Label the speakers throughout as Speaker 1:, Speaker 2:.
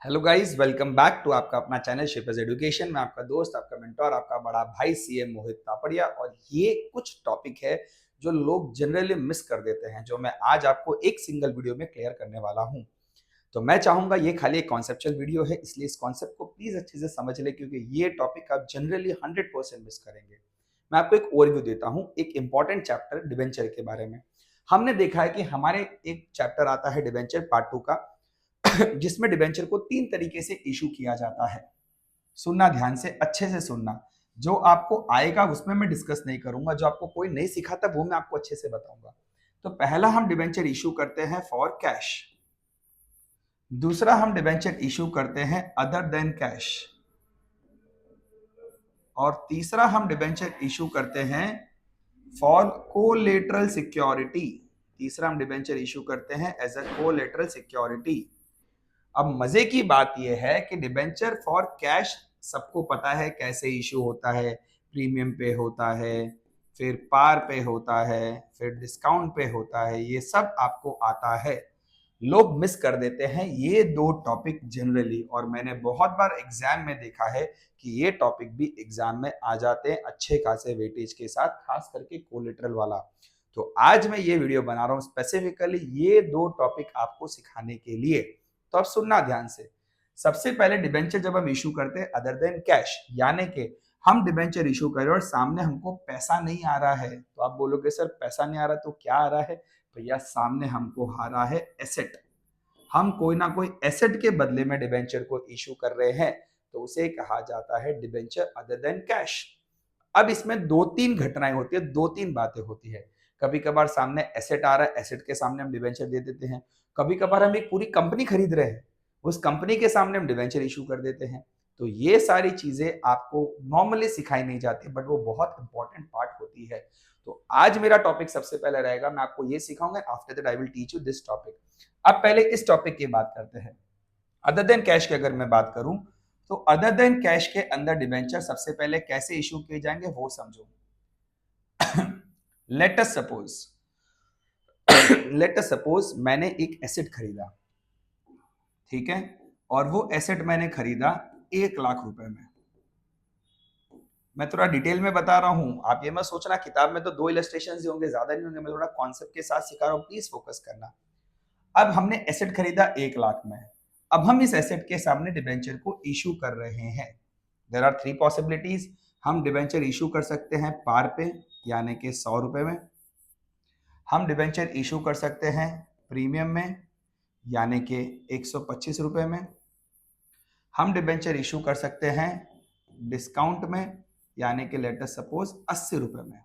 Speaker 1: Hello guys, welcome back to आपका अपना channel shippers education में आपका दोस्त, आपका मेंटोर, आपका बड़ा भाई सीएम मोहित तापड़िया। और ये कुछ टॉपिक है जो लोग जनरली मिस कर देते हैं, जो मैं आज आपको एक सिंगल वीडियो में क्लियर करने वाला हूं। तो मैं चाहूंगा ये खाली एक कॉन्सेप्चुअल वीडियो है, इसलिए इस कॉन्सेप्ट को प्लीज अच्छे से समझ ले, क्योंकि ये टॉपिक आप जनरली 100% मिस करेंगे। मैं आपको एक ओवरव्यू देता हूँ एक इंपॉर्टेंट चैप्टर डिबेंचर के बारे में। हमने देखा है कि हमारे एक चैप्टर आता है डिबेंचर पार्ट 2 का, जिसमें डिबेंचर को 3 तरीके से इशू किया जाता है। सुनना ध्यान से, अच्छे से सुनना। जो आपको आएगा उसमें मैं डिस्कस नहीं करूंगा, जो आपको कोई नहीं सिखाता वो मैं आपको अच्छे से बताऊंगा। तो पहला हम डिबेंचर इशू करते हैं फॉर कैश। दूसरा हम डिबेंचर इशू करते हैं अदर देन कैश। और तीसरा हम डिबेंचर इशू करते हैं फॉर कोलेटरल सिक्योरिटी। तीसरा हम डिबेंचर इशू करते हैं एज अ कोलेटरल सिक्योरिटी। अब मजे की बात यह है कि डिबेंचर फॉर कैश सबको पता है कैसे इशू होता है। प्रीमियम पे होता है, फिर पार पे होता है, फिर डिस्काउंट पे होता है, ये सब आपको आता है। लोग मिस कर देते हैं ये दो टॉपिक जनरली, और मैंने बहुत बार एग्जाम में देखा है कि ये टॉपिक भी एग्जाम में आ जाते हैं अच्छे खासे वेटेज के साथ, खास करके कोलेटरल वाला। तो आज मैं ये वीडियो बना रहा हूँ स्पेसिफिकली ये दो टॉपिक आपको सिखाने के लिए। तो अब सुनना ध्यान से। सबसे पहले डिबेंचर जब हम इशू करते हैं अदर देन कैश, यानी कि हम डिबेंचर इशू करें और सामने हमको पैसा नहीं आ रहा है, तो आप बोलोगे सर पैसा नहीं आ रहा तो क्या आ रहा है? भैया सामने हमको आ रहा है एसेट। हम कोई ना कोई एसेट के बदले में डिबेंचर को इशू कर रहे हैं, तो उसे कहा जाता है डिबेंचर अदर देन कैश। अब इसमें दो तीन घटनाएं होती है, दो तीन बातें होती है। कभी कभार सामने एसेट आ रहा है, एसेट के सामने हम डिबेंचर दे देते हैं। कभी कभार हम एक पूरी कंपनी खरीद रहे हैं, उस कंपनी के सामने हम डिबेंचर इशू कर देते हैं। तो ये सारी चीजें आपको नॉर्मली सिखाई नहीं जाती, बट वो बहुत इंपॉर्टेंट पार्ट होती है। तो आज मेरा टॉपिक सबसे पहले रहेगा, मैं आपको ये सिखाऊंगा, after that I will teach you this topic. अब पहले इस टॉपिक की बात करते हैं। अदर देन कैश की अगर मैं बात करूं, तो अदर देन कैश के अंदर डिबेंचर सबसे पहले कैसे इशू किए जाएंगे वो समझो। Let us suppose let us suppose मैंने एक एसेट खरीदा, ठीक है, और वो एसेट मैंने खरीदा 1 लाख रुपए में। मैं थोड़ा डिटेल में बता रहा हूं, आप ये मत सोचना किताब में तो 2 इलस्ट्रेशन ही होंगे, ज्यादा नहीं होंगे। मैं थोड़ा कॉन्सेप्ट के साथ सिखा रहा हूं, प्लीज फोकस करना। अब हमने एसेट खरीदा 1 लाख में। अब हम इस एसेट के सामने डिबेंचर को इशू कर रहे हैं। There are 3 possibilities. हम डिबेंचर इशू कर सकते हैं पार पे, यानी कि 100 रुपए में। हम डिबेंचर इशू कर सकते हैं प्रीमियम में, यानी कि 125 रुपए में। हम डिबेंचर इशू कर सकते हैं डिस्काउंट में, यानी कि लेट अस सपोज 80 रुपए में।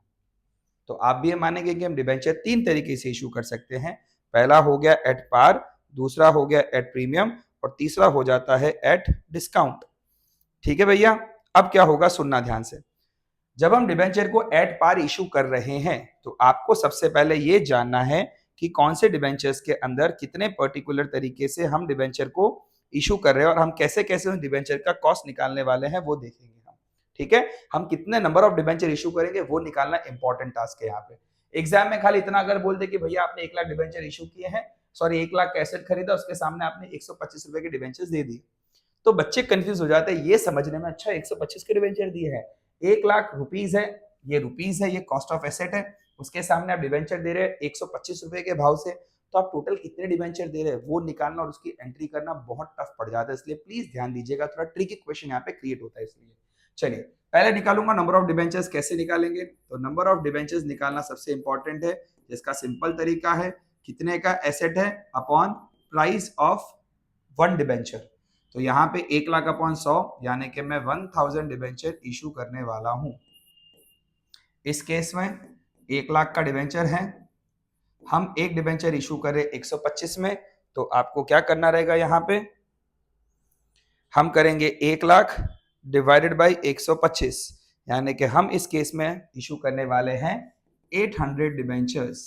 Speaker 1: तो आप भी ये मानेंगे कि हम डिबेंचर 3 तरीके से इशू कर सकते हैं। पहला हो गया एट पार, दूसरा हो गया एट प्रीमियम, और तीसरा हो जाता है एट डिस्काउंट। ठीक है भैया, अब क्या होगा सुनना ध्यान से। जब हम डिबेंचर को एट पार इशू कर रहे हैं, तो आपको सबसे पहले ये जानना है कि कौन से डिबेंचर्स के अंदर कितने पर्टिकुलर तरीके से हम डिबेंचर को इशू कर रहे हैं, और हम कैसे कैसे उस डिबेंचर का कॉस्ट निकालने वाले हैं वो देखेंगे हम। ठीक है, हम कितने नंबर ऑफ डिबेंचर इशू करेंगे वो निकालना इंपॉर्टेंट टास्क है यहाँ पे। एग्जाम में खाली इतना अगर बोल दे कि भैया आपने 1 लाख डिबेंचर इशू किए हैं, सॉरी 1 लाख का एसेट खरीदा, उसके सामने आपने 125 रुपए के डिबेंचर दे दिए, तो बच्चे कंफ्यूज हो जाते हैं ये समझने में, अच्छा 125 के डिबेंचर दिए हैं, 1 लाख रुपीज है, ये रुपीज है, ये कॉस्ट ऑफ एसेट है, उसके सामने आप डिबेंचर दे रहे हैं 125 रुपए के भाव से, तो आप टोटल कितने डिबेंचर दे रहे हैं वो निकालना और उसकी एंट्री करना बहुत टफ पड़ जाता है। इसलिए प्लीज ध्यान दीजिएगा, थोड़ा ट्रिकी क्वेश्चन यहाँ पे क्रिएट होता है। इसलिए चलिए पहले निकालूंगा नंबर ऑफ डिबेंचर्स कैसे निकालेंगे। तो नंबर ऑफ डिबेंचर्स निकालना सबसे इंपॉर्टेंट है, जिसका सिंपल तरीका है कितने का एसेट है अपॉन प्राइस ऑफ 1 डिबेंचर। तो यहाँ पे 1 लाख अपॉन 100, यानी कि मैं 1000 डिबेंचर इशू करने वाला हूं। इस केस में 1 लाख का डिबेंचर है, हम एक डिबेंचर इशू करें 125 में, तो आपको क्या करना रहेगा यहाँ पे, हम करेंगे 1 लाख डिवाइडेड बाई 125, यानी कि हम इस केस में इशू करने वाले हैं 800 डिबेंचर्स।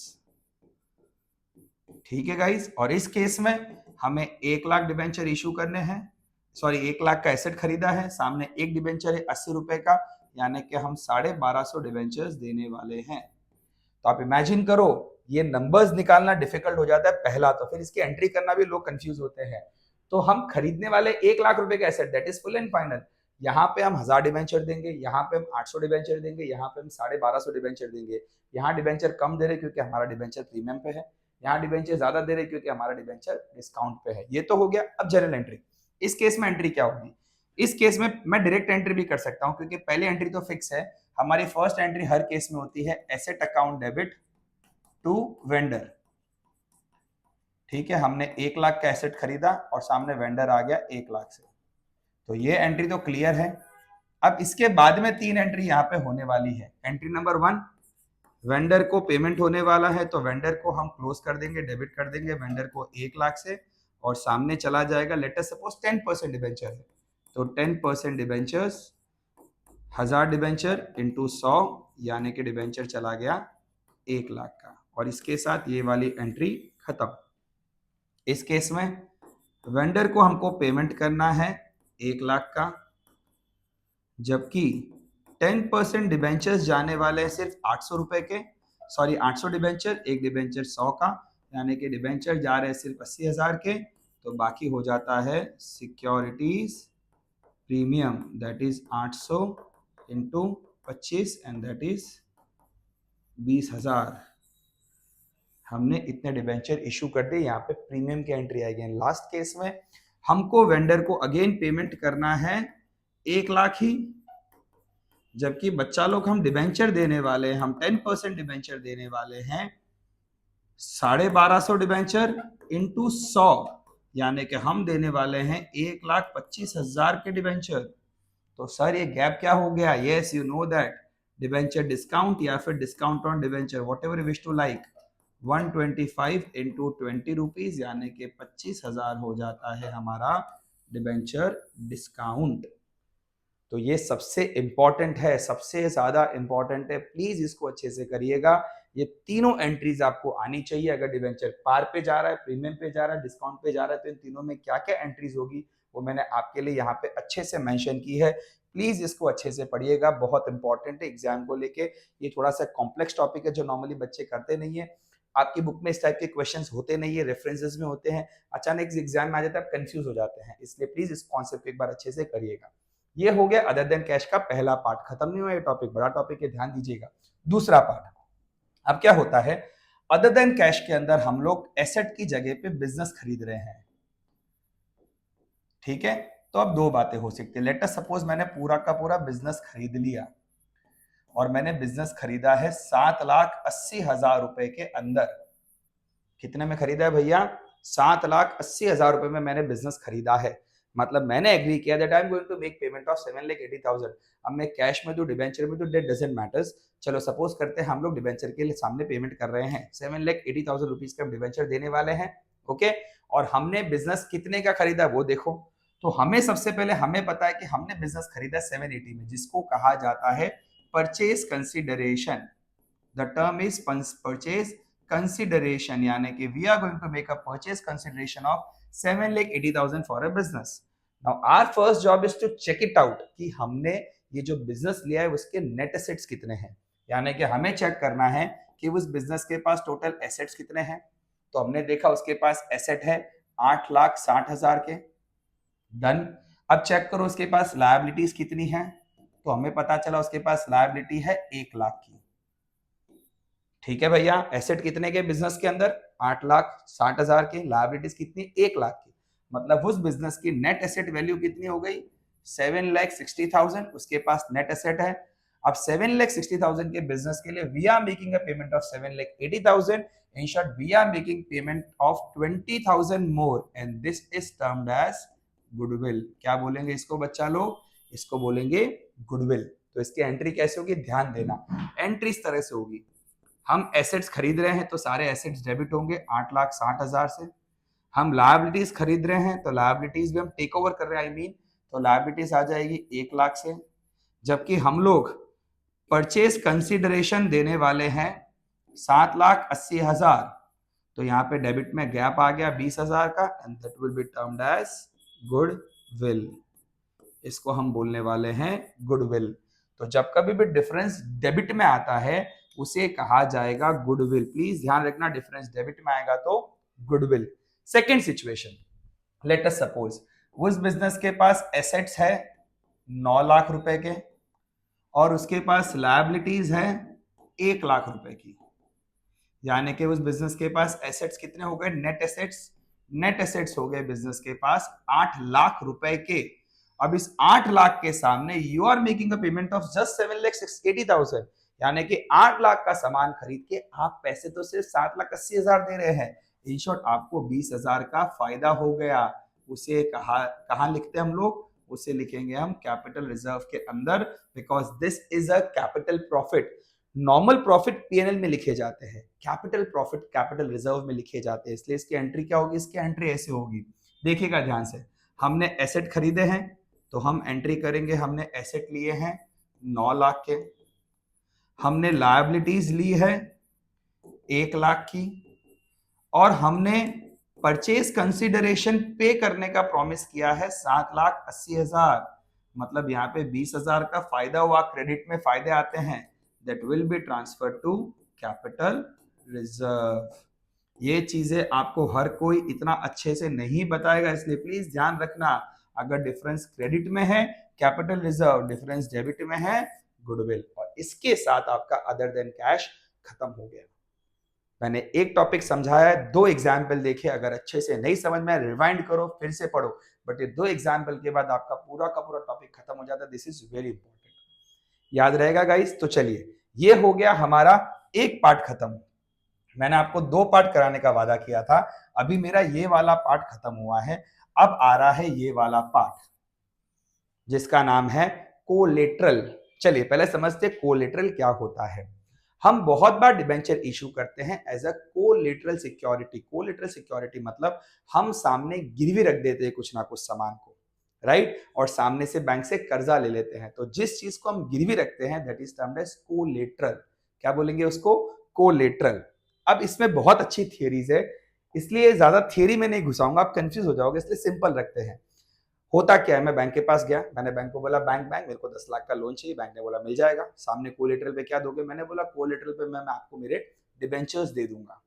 Speaker 1: ठीक है गाइस, और इस केस में हमें 1 लाख डिबेंचर इशू करने हैं, सॉरी 1 लाख का एसेट खरीदा है, सामने एक डिबेंचर है 80 रुपए का, यानी कि हम 1250 डिबेंचर्स देने वाले हैं। तो आप इमेजिन करो, ये नंबर्स निकालना डिफिकल्ट हो जाता है पहला, तो फिर इसकी एंट्री करना भी लोग कंफ्यूज होते हैं। तो हम खरीदने वाले 1,00,000 रुपए का asset, that is full and final. यहाँ पे हम 1000 डिबेंचर देंगे, यहाँ पे हम 800 डिबेंचर देंगे, यहाँ पे हम 1250 डिबेंचर देंगे। यहाँ डिबेंचर कम दे रहे क्योंकि हमारा डिबेंचर प्रीमियम पे है, यहाँ डिबेंचर ज्यादा दे रहे क्योंकि हमारा डिबेंचर डिस्काउंट पे है। ये तो हो गया। अब जनरल एंट्री, इस केस में एंट्री क्या होगी? इस केस में मैं डायरेक्ट एंट्री भी कर सकता हूं क्योंकि पहली एंट्री तो फिक्स है। हमारी फर्स्ट एंट्री हर केस में होती है asset account debit to vendor. ठीक है, हमने 1,00,000 का एसेट खरीदा और सामने वेंडर आ गया 1,00,000 से, तो ये एंट्री तो क्लियर है। अब इसके बाद में 3 एंट्री यहाँ पे होने वाली है। एंट्री नंबर 1, वेंडर को पेमेंट होने वाला है तो वेंडर को हम क्लोज कर देंगे, डेबिट कर देंगे वेंडर को 1,00,000 से, और सामने चला जाएगा, लेट अस सपोज 10% डिबेंचर है तो 10% डिबेंचर्स, 1000 डिबेंचर इंटू 100, यानी कि डिबेंचर चला गया 1,00,000 का, और इसके साथ ये वाली एंट्री खत्म। इस केस में वेंडर को हमको पेमेंट करना है 1,00,000 का, जबकि 10% डिबेंचर्स जाने वाले हैं सिर्फ 800 रुपए के, सॉरी 800 डिबेंचर, एक डिबेंचर 100 का, यानी कि डिबेंचर जा रहे हैं सिर्फ 80,000 के, तो बाकी हो जाता है securities premium, that is 800 into 25 and that is 20,000। हमने इतने डिबेंचर इशू कर दिए, यहाँ पे प्रीमियम की एंट्री आएगी। लास्ट केस में हमको वेंडर को अगेन पेमेंट करना है 1,00,000 ही, जबकि बच्चा लोग हम डिबेंचर देने वाले हैं, हम 10% डिबेंचर देने वाले हैं 1250 डिबेंचर इंटू 100, यानी कि हम देने वाले हैं 1,25,000 के डिबेंचर। तो सर ये गैप क्या हो गया? Yes you know that debenture discount या फिर discount on debenture, whatever wish to like, 125 into 20 rupees, यानी कि 25,000 हो जाता है हमारा डिबेंचर डिस्काउंट। तो ये सबसे इंपॉर्टेंट है, सबसे ज्यादा इंपॉर्टेंट है, प्लीज इसको अच्छे से करिएगा। ये तीनों एंट्रीज आपको आनी चाहिए। अगर डिबेंचर पार पे जा रहा है, प्रीमियम पे जा रहा है, डिस्काउंट पे जा रहा है, तो इन तीनों में क्या क्या एंट्रीज होगी वो मैंने आपके लिए यहाँ पे अच्छे से मेंशन की है। प्लीज इसको अच्छे से पढ़िएगा, बहुत इंपॉर्टेंट है एग्जाम को लेके। ये थोड़ा सा कॉम्प्लेक्स टॉपिक है जो नॉर्मली बच्चे करते नहीं है। आपकी बुक में इस टाइप के क्वेश्चंस होते नहीं है, रेफरेंसेस में होते हैं, अचानक एग्जाम में आ जाता है, आप कंफ्यूज हो जाते हैं। इसलिए प्लीज इस कॉन्सेप्ट को एक बार अच्छे से करिएगा। ये हो गया अदर देन कैश का पहला पार्ट, खत्म नहीं हुआ ये टॉपिक, बड़ा टॉपिक है, ध्यान दीजिएगा। दूसरा पार्ट, अब क्या होता है, अदर देन कैश के अंदर हम लोग एसेट की जगह पे बिजनेस खरीद रहे हैं। ठीक है, तो अब दो बातें हो सकती है। लेट अस सपोज मैंने पूरा का पूरा बिजनेस खरीद लिया, और मैंने बिजनेस खरीदा है 7,80,000 रुपए के अंदर। कितने में खरीदा है भैया? 7,80,000 रुपए में मैंने बिजनेस खरीदा है। मतलब मैंने एग्री किया that I am going to make payment of 7,80,000। अब मैं कैश में दूं, डिबेंचर में दूं, दैट डजंट मैटर्स। चलो सपोज करते हैं हम लोग डिबेंचर के लिए सामने पेमेंट कर रहे हैं, 7,80,000 रुपीज का हम डिबेंचर देने वाले हैं। ओके, और हमने बिजनेस कितने का खरीदा वो देखो। तो हमें सबसे पहले हमें पता है कि हमने बिजनेस खरीदा 780 में, जिसको कहा जाता है purchase consideration. The term is purchase consideration, यानी कि we are going to make a purchase consideration of 7,80,000 for a business. Now our first job is to check it out कि हमने ये जो बिजनेस लिया है उसके नेट एसेट्स कितने हैं, यानी कि हमें चेक करना है कि उस बिजनेस के पास टोटल एसेट्स कितने हैं। तो हमने देखा उसके पास एसेट है 8,60,000 के, डन। अब चेक करो उसके पास लायबिलिटीज कितनी है, तो हमें पता चला उसके पास लायबिलिटी है 1,00,000 की। ठीक है भैया, एसेट कितने के बिजनेस के अंदर? 8,60,000 के, लायबिलिटीज कितनी? 1,00,000 की। मतलब उस बिजनेस की नेट एसेट वैल्यू कितनी हो गई? 7,60,000 उसके पास नेट एसेट है। अब 7,60,000 के बिजनेस के लिए we are making a payment of 7,80,000। In short we are making payment of 20,000 more and this is termed as goodwill. क्या बोलेंगे इसको बच्चा लोग? इसको बोलेंगे गुडविल। तो इसकी एंट्री कैसे होगी, ध्यान देना। एंट्री इस तरह से होगी, हम एसेट्स खरीद रहे हैं तो सारे एसेट्स डेबिट होंगे 8,60,000 से। हम लायबिलिटीज खरीद रहे हैं तो लायबिलिटीज भी हम टेक ओवर कर रहे हैं, आई मीन, तो लायबिलिटीज आ जाएगी 1,00,000 से। जबकि हम लोग परचेज कंसिडरेशन देने वाले हैं 7,80,000, तो यहाँ पे डेबिट में गैप आ गया 20,000 का, and that will be termed as goodwill. इसको हम बोलने वाले हैं गुडविल। तो जब कभी भी डिफरेंस डेबिट में आता है उसे कहा जाएगा गुडविल। प्लीज ध्यान रखना, डिफरेंस डेबिट में आएगा तो goodwill. Second situation, let us suppose उस बिजनेस के पास एसेट्स है 9 लाख रुपए के और उसके पास लायबिलिटीज है 1 लाख रुपए की, यानी कि उस बिजनेस के पास एसेट्स कितने हो गए, नेट एसेट्स हो गए बिजनेस के पास 8 लाख रुपए के। अब इस 8 लाख के सामने you are making a payment of just 7,80,000, यानी कि 8 लाख का सामान खरीद के आप पैसे तो सिर्फ 7,80,000 दे रहे हैं। इन शॉर्ट आपको 20,000 का फायदा हो गया। उसे कहां लिखते हैं हम लोग, उसे लिखेंगे हम कैपिटल रिजर्व के अंदर, because this is a capital profit. Normal profit PNL में लिखे जाते हैं, कैपिटल प्रॉफिट कैपिटल रिजर्व में लिखे जाते हैं, इसलिए इसकी एंट्री क्या होगी, इसकी एंट्री ऐसे होगी। देखिएगा ध्यान से, हमने एसेट खरीदे हैं तो हम एंट्री करेंगे, हमने एसेट लिए हैं 9 लाख के, हमने लायबिलिटीज ली है 1 लाख की, और हमने परचेज कंसिडरेशन पे करने का प्रॉमिस किया है 7,80,000। मतलब यहाँ पे 20,000 का फायदा हुआ, क्रेडिट में फायदे आते हैं, that will be transferred to capital reserve। ये चीजें आपको हर कोई इतना अच्छे से नहीं बताएगा, इसलिए प्लीज ध्यान रखना। अगर डिफरेंस क्रेडिट में है कैपिटल रिजर्व, डिफरेंस डेबिट में है गुडविल, और इसके साथ आपका अदर देन कैश खत्म हो गया। मैंने एक टॉपिक समझाया है, 2 एग्जाम्पल देखे, अगर अच्छे से नहीं समझ में रिवाइंड करो फिर से पढ़ो, बट ये 2 एग्जाम्पल के बाद आपका पूरा का पूरा टॉपिक खत्म हो जाता है। दिस इज वेरी इंपॉर्टेंट, याद रहेगा गाइस। तो चलिए, ये हो गया हमारा एक पार्ट खत्म। मैंने आपको 2 पार्ट कराने का वादा किया था, अभी मेरा ये वाला पार्ट खत्म हुआ है। अब आ रहा है ये वाला पार्ट जिसका नाम है कोलेटरल। चलिए पहले समझते कोलेटरल क्या होता है। हम बहुत बार डिबेंचर इशू करते हैं as a collateral security. Collateral security मतलब हम सामने गिरवी रख देते हैं कुछ ना कुछ सामान को, राइट, और सामने से बैंक से कर्जा ले लेते हैं। तो जिस चीज को हम गिरवी रखते हैं that is termed as collateral. क्या बोलेंगे उसको, कोलेटरल। अब इसमें बहुत अच्छी थियरीज है, इसलिए ज्यादा थियरी में नहीं घुसाऊंगा, आप कंफ्यूज हो जाओगे, इसलिए सिंपल रखते हैं। होता क्या है, मैं बैंक के पास गया, मैंने बैंक को बोला बैंक मेरे को 10 लाख का लोन चाहिए। बैंक ने बोला मिल जाएगा। सामने कोलेटरल पे क्या दोगे, मैंने बोला कोलेटरल पे मैं आपको मेरे डिबेंचर्स दे दूंगा।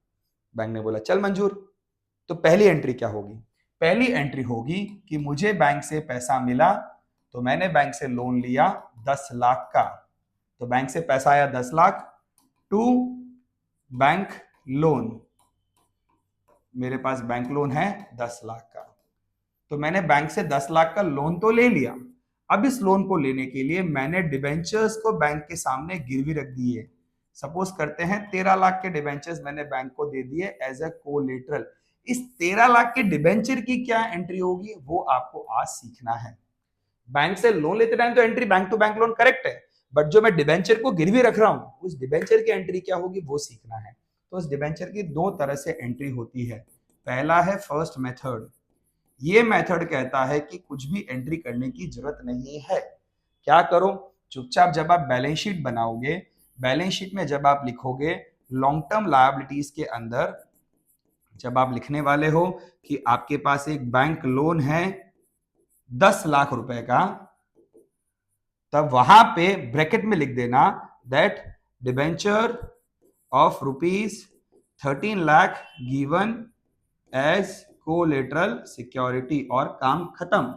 Speaker 1: बैंक ने बोला चल मंजूर। तो पहली एंट्री क्या होगी, पहली एंट्री होगी कि मुझे बैंक से पैसा मिला, तो मैंने बैंक से लोन लिया 10 लाख का। तो बैंक से पैसा आया 10 लाख, टू बैंक लोन, मेरे पास बैंक लोन है 10 लाख का। तो मैंने बैंक से 10 लाख का लोन तो ले लिया। अब इस लोन को लेने के लिए मैंने डिबेंचर्स को बैंक के सामने गिरवी रख दिए। सपोज करते हैं 13 लाख के डिबेंचर्स मैंने बैंक को दे दिए एज अ कोलेटरल। इस 13 लाख के डिबेंचर की क्या एंट्री होगी वो आपको आज सीखना है। बैंक से लोन लेते टाइम तो entry bank to bank loan correct है, बट जो मैं डिबेंचर को गिरवी रख रहा हूं उस डिबेंचर की एंट्री क्या होगी वो सीखना है। तो उस डिबेंचर की 2 तरह से एंट्री होती है। पहला है फर्स्ट मेथड। ये मेथड कहता है कि कुछ भी एंट्री करने की जरूरत नहीं है। क्या करो, चुपचाप जब आप बैलेंस शीट बनाओगे, बैलेंस शीट में जब आप लिखोगे लॉन्ग टर्म लायबिलिटीज के अंदर, जब आप लिखने वाले हो कि आपके पास एक बैंक लोन है 10 लाख रुपए का, तब वहां पे ब्रैकेट में लिख देना that debenture of ₹13 lakh given as collateral security, और काम खत्म।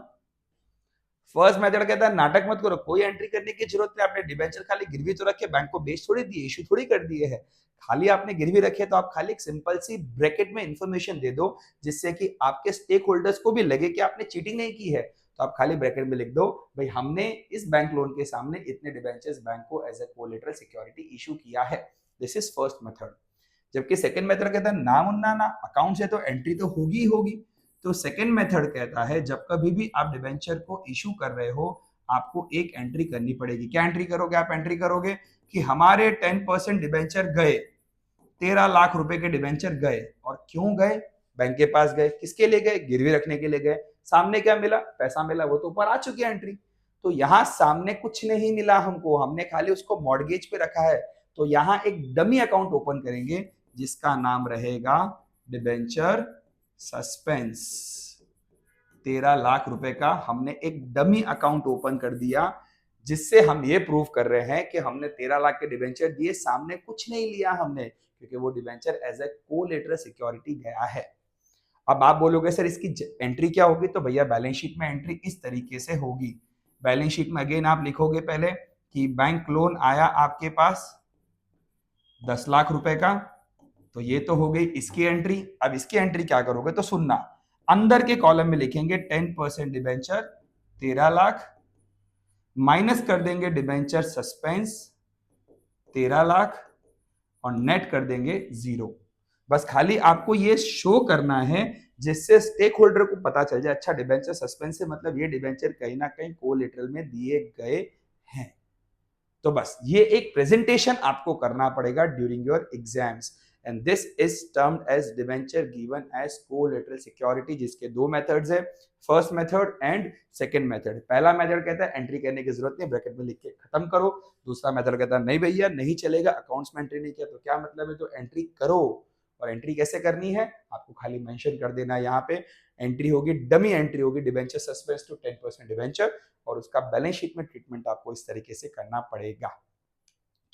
Speaker 1: फर्स्ट मेथड कहता है नाटक मत करो, कोई एंट्री करने की जरूरत नहीं। आपने डिबेंचर खाली गिरवी तो रखे, बैंक को बेच थोड़ी दिए, इशू थोड़ी कर दिए है। खाली आपने गिरवी रखे तो आप खाली एक सिंपल सी ब्रैकेट में इंफॉर्मेशन दे दो जिससे कि आपके स्टेक होल्डर्स को भी लगे कि आपने चीटिंग नहीं की है। तो आप खाली ब्रैकेट में लिख दो भाई हमने इस बैंक लोन के सामने इतने डिबेंचर्स बैंक को as a collateral security issue किया है। This is first method. जबकि सेकंड मेथड कहता है ना मुन्ना ना, अकाउंट से तो एंट्री तो होगी ही होगी। तो सेकंड मेथड कहता है जब कभी भी आप डिबेंचर को इशू कर रहे हो आपको एक एंट्री करनी पड़ेगी। क्या एंट्री करोगे आप, एंट्री करोगे कि हमारे 10% डिबेंचर गए, 13 लाख रुपए के डिबेंचर गए। और क्यों गए, बैंक के पास गए, किसके लिए गए, गिरवी रखने के लिए गए। सामने क्या मिला, पैसा मिला, वो तो ऊपर आ चुकी है एंट्री। तो यहां सामने कुछ नहीं मिला हमको, हमने खाली उसको मॉर्गेज पे रखा है। तो यहां एक डमी अकाउंट ओपन करेंगे जिसका नाम रहेगा डिबेंचर सस्पेंस। 13 लाख रुपए का हमने एक डमी अकाउंट ओपन कर दिया जिससे हम ये प्रूव कर रहे हैं कि हमने 13 लाख के डिबेंचर दिए, सामने कुछ नहीं लिया हमने, क्योंकि वो debenture as a collateral security गया है। अब आप बोलोगे सर इसकी एंट्री क्या होगी, तो भैया बैलेंस शीट में एंट्री इस तरीके से होगी। बैलेंस शीट में अगेन आप लिखोगे पहले कि बैंक लोन आया आपके पास 10 लाख रुपए का, तो ये तो हो गई इसकी एंट्री। अब इसकी एंट्री क्या करोगे, तो सुनना, अंदर के कॉलम में लिखेंगे 10% डिबेंचर 13 लाख, माइनस कर देंगे डिबेंचर सस्पेंस 13 लाख, और नेट कर देंगे 0। बस खाली आपको ये शो करना है जिससे स्टेक होल्डर को पता चल जाए, अच्छा डिबेंचर सस्पेंस से मतलब ये डिबेंचर कहीं ना कहीं कोलेटरल में दिए गए हैं। तो बस ये एक प्रेजेंटेशन आपको करना पड़ेगा during your exams, and this is termed as debenture given as collateral security, जिसके दो मेथड्स है, first method and second method. पहला मेथड कहता है एंट्री करने की जरूरत नहीं, ब्रैकेट में लिख के खत्म करो। दूसरा मेथड कहता है नहीं भैया नहीं चलेगा, अकाउंट्स में एंट्री नहीं किया तो क्या मतलब है, तो एंट्री करो। और एंट्री कैसे करनी है, आपको खाली मेंशन कर देना है यहाँ पे, एंट्री होगी डमी एंट्री होगी डिबेंचर सस्पेंस टू 10% डिबेंचर, और उसका बैलेंस शीट में ट्रीटमेंट आपको इस तरीके से करना पड़ेगा।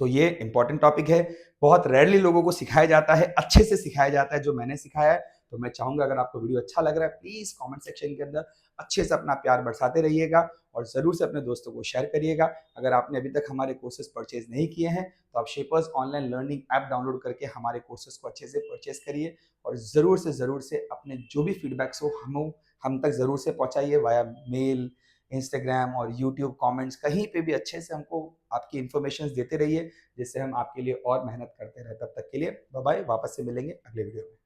Speaker 1: तो ये इंपॉर्टेंट टॉपिक है, बहुत रेयरली लोगों को सिखाया जाता है, अच्छे से सिखाया जाता है जो मैंने सिखाया है। तो मैं चाहूंगा अगर आपको वीडियो अच्छा लग रहा है प्लीज कमेंट सेक्शन के अंदर अच्छे से अपना प्यार बरसाते रहिएगा, और जरूर से अपने दोस्तों को शेयर करिएगा। अगर आपने अभी तक हमारे कोर्सेज परचेज नहीं किए हैं तो आप shapers online learning app download करके हमारे कोर्सेज को अच्छे से परचेज करिए, और ज़रूर से अपने जो भी फीडबैक्स हो हम तक ज़रूर से पहुँचाइए वाया मेल, इंस्टाग्राम और यूट्यूब कमेंट्स, कहीं पे भी अच्छे से हमको आपकी इन्फॉर्मेशन देते रहिए, जिससे हम आपके लिए और मेहनत करते रहे। तब तक के लिए बाय बाय, वापस से मिलेंगे अगले वीडियो में।